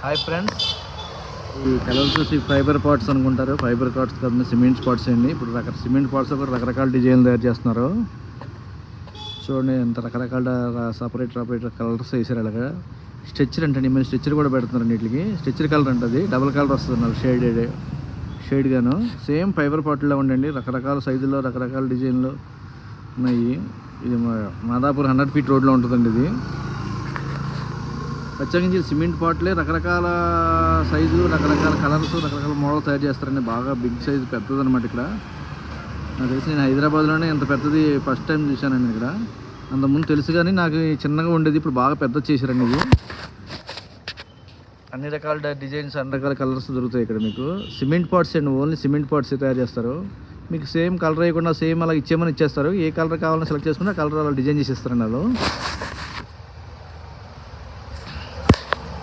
Hi friends, ఈ colours చూసి fibre parts అనుకుంటారు. ఫైబర్ పార్ట్స్ కాదు, సిమెంట్ పార్ట్స్ అండి. ఇప్పుడు సిమెంట్ పార్ట్స్ కూడా రకరకాల డిజైన్లు తయారు చేస్తున్నారు. చూడండి ఎంత రకరకాల సపరేట్ కలర్స్ వేసారు. అలాగా స్ట్రెచ్చర్ అంటే మేము స్ట్రెచ్చర్ కూడా పెడుతున్నారు. వీటికి స్ట్రెచ్చర్ కలర్ ఉంటుంది, డబుల్ కలర్ వస్తుంది షేడ్గాను. సేమ్ ఫైబర్ పార్ట్లో ఉండండి, రకరకాల సైజుల్లో రకరకాల డిజైన్లు ఉన్నాయి. ఇది మాదాపూర్ 100 ఫీట్ రోడ్లో ఉంటుందండి. ఇది ప్రత్యేకించి సిమెంట్ పాట్లే రకరకాల సైజులు, రకరకాల కలర్స్, రకరకాల మోడల్స్ తయారు చేస్తారండి. బాగా బిగ్ సైజు పెద్దది అనమాట. ఇక్కడ నాకు తెలిసి నేను హైదరాబాద్లోనే ఇంత పెద్దది ఫస్ట్ టైం చూశానండి. ఇక్కడ అంతకుముందు తెలుసు కానీ నాకు చిన్నగా ఉండేది, ఇప్పుడు బాగా పెద్ద చేశారండి. ఇది అన్ని రకాల డిజైన్స్, అన్ని రకాల కలర్స్ దొరుకుతాయి ఇక్కడ మీకు. సిమెంట్ పాట్స్ అండి, ఓన్లీ సిమెంట్ పాట్స్ తయారు చేస్తారు. మీకు సేమ్ కలర్ వేయకుండా సేమ్ అలా ఇచ్చేమని ఇచ్చేస్తారు. ఏ కలర్ కావాలని సెలెక్ట్ చేసుకుంటే ఆ కలర్ అలా డిజైన్ చేసి ఇస్తారండి వాళ్ళు.